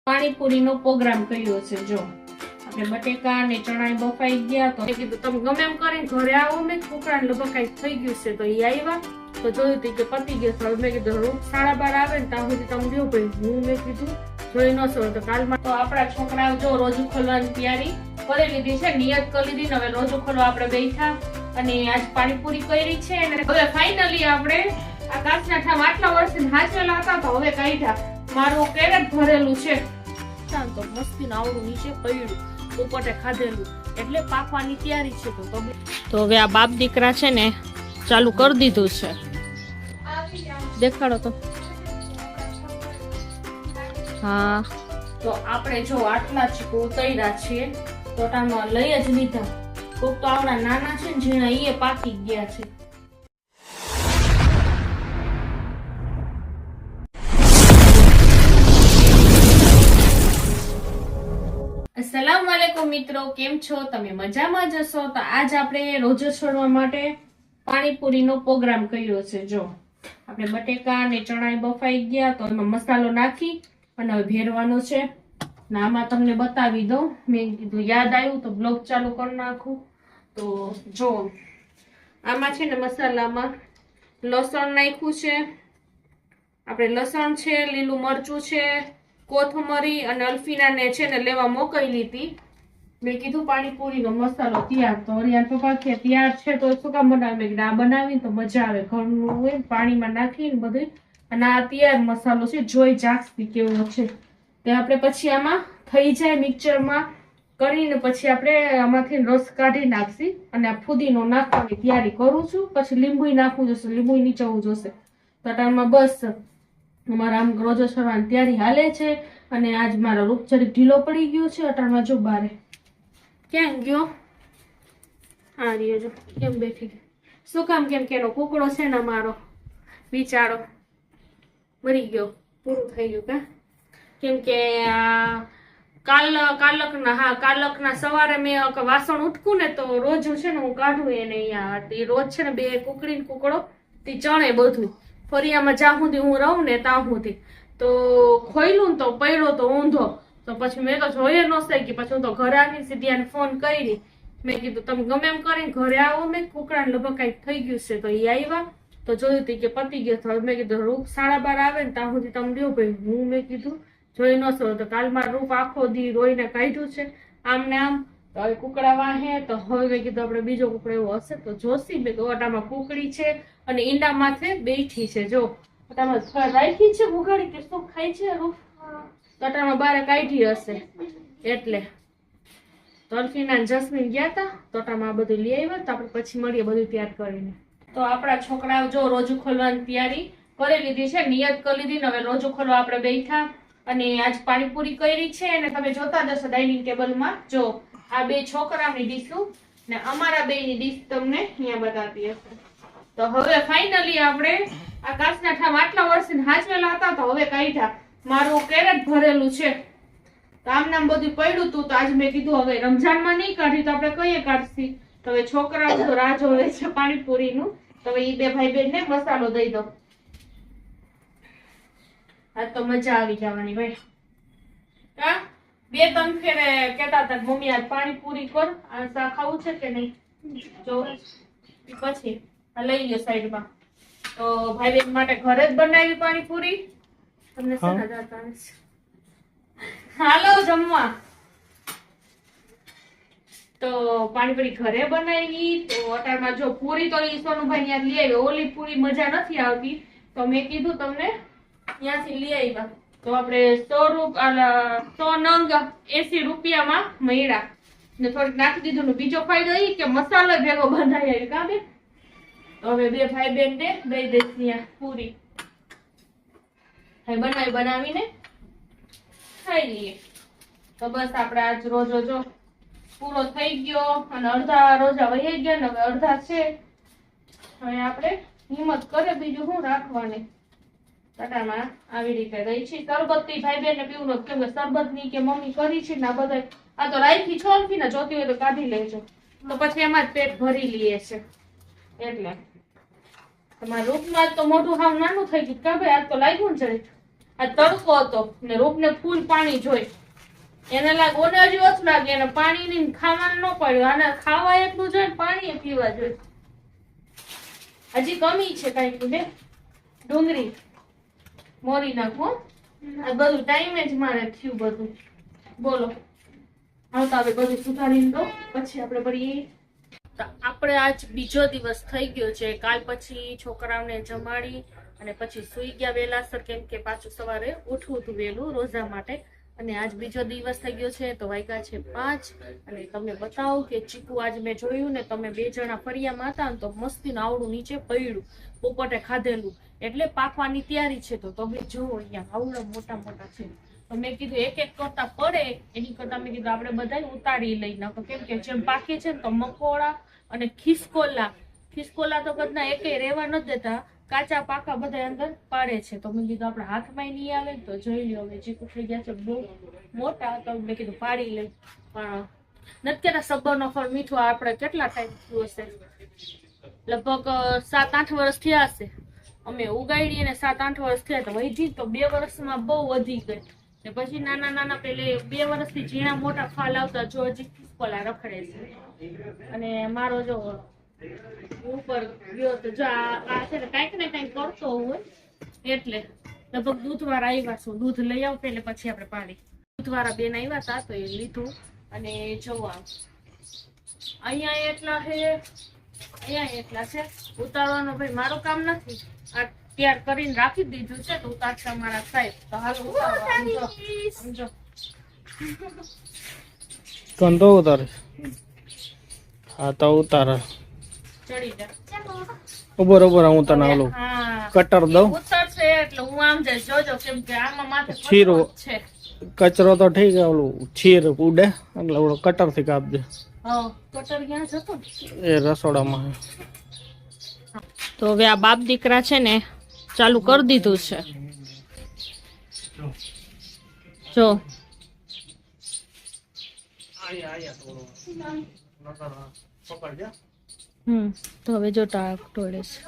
પાણીપુરીનો programme કર્યો છે। જો આપણે બટેકા અને ચણા બફાઈ ગયા તો કીધું તમે ગમે એમ કરીને ઘરે આવો, મેં કુકડા લગભગ કઈ થઈ ગયું છે તો એ આવ્યા તો જોયું કે પતી ગયું છે। મેં કીધું 12:30 આવે ને ત્યાં સુધી તમે જો ભાઈ, હું મેં કીધું જોઈ ન છો તો કાલમાં તો આપણા છોકરાઓ જો રોજુ ખોલવાની તૈયારી કરી લીધી છે, નિયત કરી લીધી। હવે રોજુ ખોલવા આપણે બેઠા અને આજ પાણીપુરી કરી છે અને હવે ફાઇનલી આપણે આ કાચના ઠામ આટલા વર્ષથી હાચવેલા હતા તો હવે કાઢ્યા। મારું કેરેટ ભરેલું છે તો મસ્તી આવડું નીચે પડ્યું, પોપટે ખાધેલું એટલે પાકવાની તૈયારી છે। તો હવે આ બાપ દીકરા છે ને ચાલુ કરી દીધું છે, દેખાડો તો। હા તો આપણે જો આટલા ચીકુ ઉતર્યા છીએ ટોટામાં લઈ જ લીધા। કોક તો આવડા નાના છે ને ઝીણા એ પાકી ગયા છે। अस्सलाम वालेकुम મિત્રો, કેમ છો તમે? મજામાં જશો તો આજ આપણે રોજો છોડવા માટે પાણીપુરીનો પ્રોગ્રામ કર્યો છે। જો આપણે બટેકા અને ચણા બફાઈ ગયા તો એમાં મસાલો નાખી અને હવે ભેરવાનો છે ને આમાં તમને બતાવી દઉં, મેં કીધું યાદ આવ્યું તો બ્લોગ ચાલુ કરી નાખું। તો જો આમાં છે ને મસાલામાં લસણ નાખ્યું છે, આપણે લસણ છે, લીલું મરચું છે, કોથમરી અને અલ્ફીનાને છે ને લેવા મોકલી હતી। મેં કીધું પાણીપુરીનો મસાલો તૈયાર તો અરિયાન પપ્પા કે તૈયાર છે તો શું કામ બનાવે? મેં કીધું આ બનાવી તો મજા આવે, ઘરનું હોય પાણીમાં નાખીને બધું, અને આ તૈયાર મસાલો છે, જોઈ જાગતી કેવો છે તે આપણે પછી આમાં થઈ જાય મિક્સરમાં કરીને પછી આપણે આમાંથી રસ કાઢી નાખશી અને આ ફુદીનો નાખવાની તૈયારી કરું છું। પછી લીંબુ નાખવું જોશે, લીંબુ નીચવવું જોશે। તટાણમાં બસ અમારા આમ રોજો છોડવાની તૈયારી હાલે છે અને આજ મારો રૂપ જરીક ઢીલો પડી ગયો છે। અટાણમાં જો બારે ક્યાં ગયો? હા રહ્યો જો કેમ બેઠી ગઈ, શું કામ? કેમ કે એનો કુકડો છે ને મારો બિચારો મરી ગયો, પૂરું થઈ ગયું કા? કેમ કે કાલકના સવારે મેં વાસણ ઉટકું ને તો રોજ છે ને હું કાઢું એને અહીંયા રોજ છે ને બે કુકડી કુકડો તે ચણે બધું ફરિયામાં જ્યાં સુધી હું રહું ને ત્યાં સુધી તો ખોયલું ને તો પડ્યો તો ઊંધો તો પછી મેં તો જોઈએ ન શકી। પછી હું તો ઘરે આવી સીધી આને ફોન કરી, મેં કીધું તમે ગમે એમ કરીને ઘરે આવો, મેં કુકડાને લગભગ કઈક થઈ ગયું છે તો એ આવ્યા તો જોયું હતી કે પતી ગયો તો મેં કીધું 12:30 આવે ને ત્યાં સુધી તમે લ્યો ભાઈ, હું મેં કીધું જોઈ ન છો તો કાલમાં રૂપ આખો દી રોઈને કાઢ્યું છે આમ ને આમ તો હવે કુકડા વાહે તો હવે મેં કીધું આપણે બીજો કુકડો એવો હશે તો જોશી। મેં ઓટામાં કુકડી છે અને ઈંડા માથે બેઠી છે, જો ઓટામાં રાખી છે ઉગાડી કે શું ખાય છે રૂપ ઓટામાં બારે કાઢી હશે એટલે તરફીના જસ્મીન ગયા હતા તોટામાં બધું લઈ આવ્યા તો આપણે પછી મળીએ બધું તૈયાર કરીને। તો આપણા છોકરાઓ જો રોજુ ખોલવાની તૈયારી કરી લીધી છે, નિયત કરી લીધી ને હવે રોજુ ખોલવા આપણે બેઠા અને આજ પાણીપુરી કરી છે અને તમે જોતા જશો ડાઇનિંગ ટેબલમાં। જો આ બે છોકરાની ડીશો ને અમારા બેની ડીશ તમને અહીંયા બતાવતી હશે। તો હવે ફાઇનલી આપણે આ કાચના ઠામ આટલા વર્ષથી હાચવેલા હતા તો હવે કાઢ્યા। મારું કેરેટ ભરેલું છે તો આમ નામ બધું પડ્યું હતું તો આજ મેં કીધું હવે રમજાનમાં નહીં કાઢી તો આપણે કઈએ કાઢશી। તો હવે છોકરાઓ તો રાહ જોવે છે પાણીપુરીનું તો હવે એ બે ભાઈ બેન ને મસાલો દઈ દો। આ તો મજા આવી જવાની ભાઈ। હા બે ત્રણ ફેરે કેતા હતા મમ્મી આજ પાણીપુરી કર, આ શા ખાવું છે કે નહીં જો પછી લઈ લ્યો સાઈડમાં। તો ભાઈ બેન માટે ઘરે જ બનાવી પાણીપુરી, તમને હાલો જમવા। તો પાણીપુરી ઘરે બનાવી તો અટારમાં જો પૂરી તો સોનુભાઈ ત્યાં લઈ આવ્યો, ઓલી પૂરી મજા નથી આવતી તો મેં કીધું તમને ત્યાંથી લઈ આવ્યા તો આપણે 100 નંગ 80 રૂપિયામાં મળ્યા ને થોડીક નાખી દીધું ને બીજો ફાયદો એ કે મસાલો ભેગો બંધાઈ આવ્યો કા બે। તો હવે બે ભાઈ બેન ને દઈ દઈશ ત્યાં પૂરી બનાવીને ખાઈ લઈએ। તો બસ આપણે આજ રોજો જો પૂરો થઈ ગયો અને અડધા રોજા વહી ગયા ને હવે અડધા છે, હવે આપણે હિંમત કરે બીજું શું રાખવાની। ટટામાં આવી રીતે રહી છે શરબત થી ભાઈ બેન ને પીવું નથી કેમ કે શરબત ની કે મમ્મી કરી છે ને બધા આ તો રાખી છો ને જોતી હોય તો કાઢી લેજો તો પછી એમાં જ પેટ ભરી લઈએ છે એટલે તમારા રૂપમાં તો મોઢું હાવ નાનું થઈ ગયું કા ભાઈ? આજ તો લાગ્યું ને જરીક આ તડકો હતો ને રૂપને ફૂલ પાણી જોઈ એને લાગે ઓને હજી ઓછું લાગે એને પાણી ની ખાવાનું ન પડ્યું આને ખાવા એટલું જોઈએ પાણી પીવા જોઈએ હજી કમી છે કઈ બે ડુંગળી મોરી નાખો આ બધું ટાઈમે જ મારે થયું બધું બોલો હવે તો આપણે બધું સુધારીને દો પછી આપણે કરીએ આપણે આજ બીજો દિવસ થઈ ગયો છે કાલ પછી છોકરાઓને જમાડી અને પછી સુઈ ગયા વેલાસર કેમ કે પાછું સવારે ઉઠવું હતું વહેલું રોજા માટે અને આજ બીજો દિવસ થઈ ગયો છે તો વાગ્યા છે 5 અને તમને બતાવું કે ચીકુ આજ મેં જોયું ને તમે 2 જણા ફરિયામાં હતા ને તો મસ્તીનું આવડું નીચે પડ્યું પોપટે ખાધેલું એટલે પાકવાની તૈયારી છે તો તમે જુઓ અહીંયા આવડા મોટા મોટા છે તો મેં કીધું એક એક કરતા પડે એની કરતા મેં કીધું આપણે બધા ઉતારી લઈ નાખો કેમ કે જેમ પાકે છે ને તો મકોડા અને ખિસકોલા તો કદના એકે રહેવા નથી દેતા કાચા પાકા બધા અંદર પાડે છે તો મેં કીધું આપણે હાથમાં નહીં આવે તો જોઈ લ્યો હવે ચીકુ થઈ ગયા છે બહુ મોટા તો મેં કીધું પાડી લઈ પણ નથી કેતા સબ્બરનો ફળ મીઠું આપણે કેટલા ટાઈમ થયું હશે લગભગ 7-8 વર્ષ થયા હશે અમે ઉગાડી અને 7-8 વર્ષ થયા તો વધી તો 2 વર્ષમાં બહુ વધી ગઈ ને પછી નાના નાના પેલે 2 વર્ષથી ઝીણા મોટા ફાલ આવતા જો હજી ખિસકોલા રખડે છે અને મારો જો ઉપર ગયો તો જો આ છે ને કઈક ને કઈક કરતો હોય એટલે લગભગ દૂધવાળા આવ્યા છું દૂધ લઈ આવતે એટલે પછી આપણે પાડી દૂધવાળા બેન આવ્યા હતા તો એ લીધું અને જોવા અહીંયા એટલા છે ઉતારવાનું ભાઈ મારું કામ નથી આ તૈયાર કરીને રાખી દીધું છે તો ઉતારશે મારા સાહેબ તો હાલો સમજો કંદો ઉતારે હા તો ઉતારે ચડી જા ઉભર હું તને આલું કટર દઉં ઉતરશે એટલે હું આમ જઈશ જોજો કેમ કે આમાં માથે છીરો છે કચરો તો ઠીક ઓલું છીર ઉડે એટલે ઓલો કટર થી કાપજે કટર ક્યાં જતો એ રસોડામાં તો હવે આ બાપ દીકરા છે ને ચાલુ કરી દીધું છે જો તો હવે જો ટોળે છે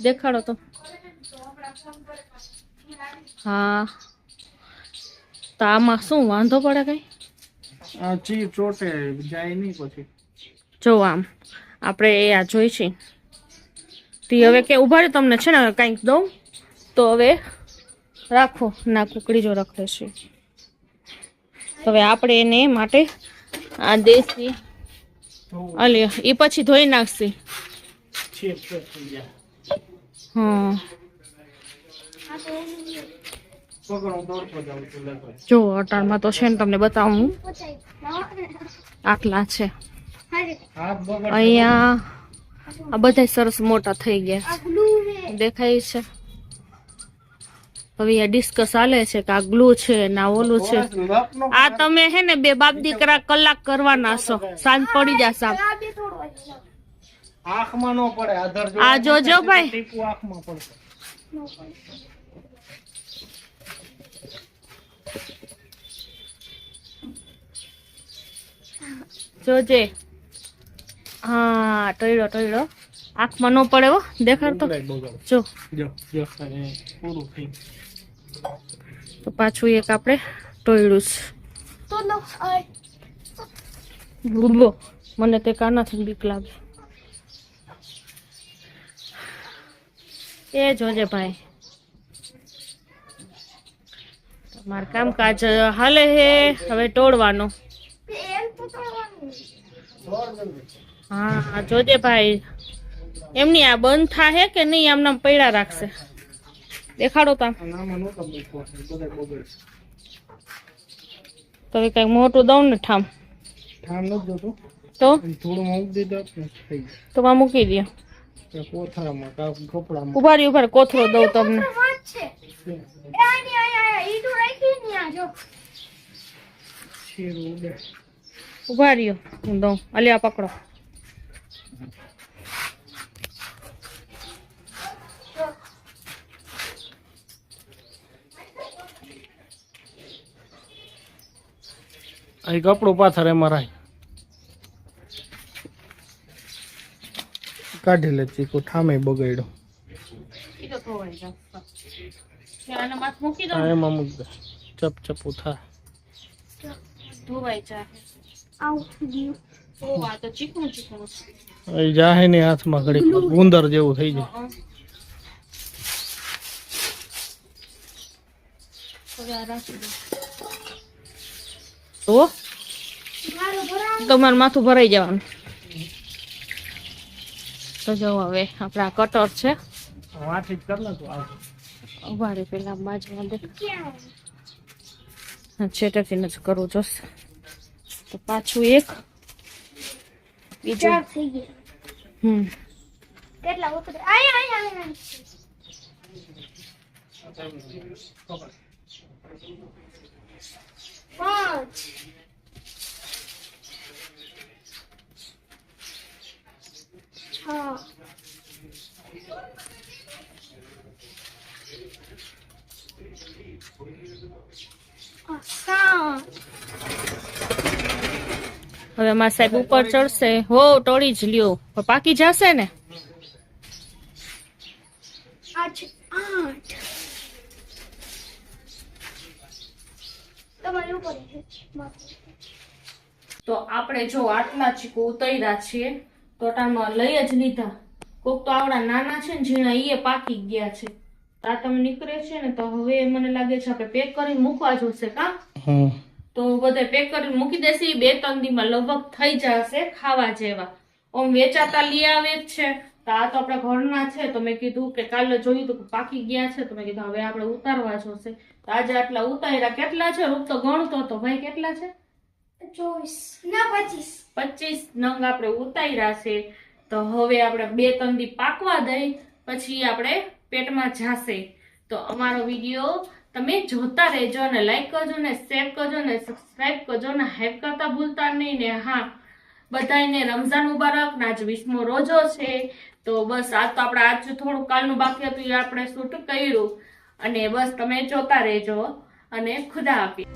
દેખાડો તો હા તો આમાં શું વાંધો પડે કઈ આ ચી ચોટે જાય નહીં પછી જો આમ આપણે આ જોઈ છે તે હવે કે ઉભા રહ્યો તમને છે ને કંઈક દઉં તો હવે રાખો ના કુકડી જો રખડે છે હવે આપણે એને માટે આ દેશી અલે એ પછી ધોઈ નાખશે હા જો અટાણમાં તો છે ને તમને બતાવું આટલા છે અહીંયા આ બધા સરસ મોટા થઈ ગયા દેખાય છે હવે આ ડિસ્કસ ચાલે છે કે આ ગ્લુ છે ના ઓલું છે આ તમે હે ને 2 બાપ દીકરા કલાક કરવાના છો સાંજ પડી જશે આંખમાં નો પડે આધર જો આ જોજો ભાઈ ટીપુ આંખમાં પડશે જોજે હા ટોયડો આંખમાં નો પડે હો દેખાડતો જો પૂરું થઈ તો પાછું એક આપણે ટોયડું છે મને તે કાનાથી બીક લાગે એ જોજે ભાઈ તમારું કામકાજ હાલે હે હવે તોડવાનો હા જોજે ભાઈ એમની આ બંધ થાય કે નહીં આમનામ પડ્યા રાખશે દેખાડો તા તો કઈક મોટું દઉં ને ઠામ નથી જોતું તો થોડું મૂકી દીધું તો માં મૂકી દો કોથળામાં કપડામાં ઉભા રહ્યો કોથળો દઉં તમને ઉભા રહ્યો હું દઉં અલી આ પકડો અહીં કપડું પાથર એમાં રાય કાઢી લે ચીકુ ઠામે બગાડ્યો ધોવાઈ જાય આના માથ મૂકી દો હા ને, એમાં મૂકી દે ચપ ચપું થાય. ધોવાઈ જાય. ઓ આ તો ચીકણું ચીકણું છે. એ જાહે ને હાથમાં ઘડીક ગુંદર જેવું થઈ જાય. હવે આ રાખી દો. તો તમારું માથું ભરાઈ જવાનું. તો જો હવે આપણા કટર છે વાથી જ કર ને તું આ ઉભારે પેલા બાજુમાં દેખ છેટેથી જ કરવું જોશે. તો પાછું એક બીજું કેટલા વખત આયા પાંચ છ સાત હવે મારા સાહેબ ઉપર ચડશે. હો ટોળી જ લ્યો પણ પાકી જશે ને. આઠ તમારી ઉપર તો આપણે જો આટલા ચીકુ ઉતર્યા છીએ ટોટામાં લઈ જ લીધા. કોક તો આવડા નાના છે ને ઝીણા એ પાકી ગયા છે. તાતમ નીકળે છે ને તો હવે મને લાગે છે આપણે પેક કરીને મૂકવા જોશે કા. તો બધે પેક કરીને મૂકી દેસી. 2-3 દીમાં લગભગ થઈ જશે ખાવા જેવા. ઓમ વેચાતા લઈ આવે જ છે. તો આ તો આપણા ઘરના છે તો મેં કીધું કે કાલે જોયું તો પાકી ગયા છે તો મેં કીધું હવે આપણે ઉતારવા જોશે. તો આજે આટલા ઉતાર્યા. કેટલા છે રૂપ તો ગણતો હતો ભાઈ કેટલા છે? 24 ના 25 નંગ આપણે ઉતાર્યા છે. તો હવે આપણે 2-3 દી પાકવા દઈ પછી આપણે પેટમાં જાશે. તો અમારો વિડીયો તમે જોતા રહેજો ને લાઈક કરજો ને શેર કરજો ને સબસ્ક્રાઇબ કરજો ને હાઈપ કરતા ભૂલતા નહીં ને. હા બધાને રમઝાન મુબારક ને આજ 20મો રોજો છે. તો બસ આજ તો આપણે આજ થોડું કાલનું બાકી હતું એ આપણે શૂટ કર્યું અને બસ તમે જોતા રહેજો અને ખુદા હાફિઝ.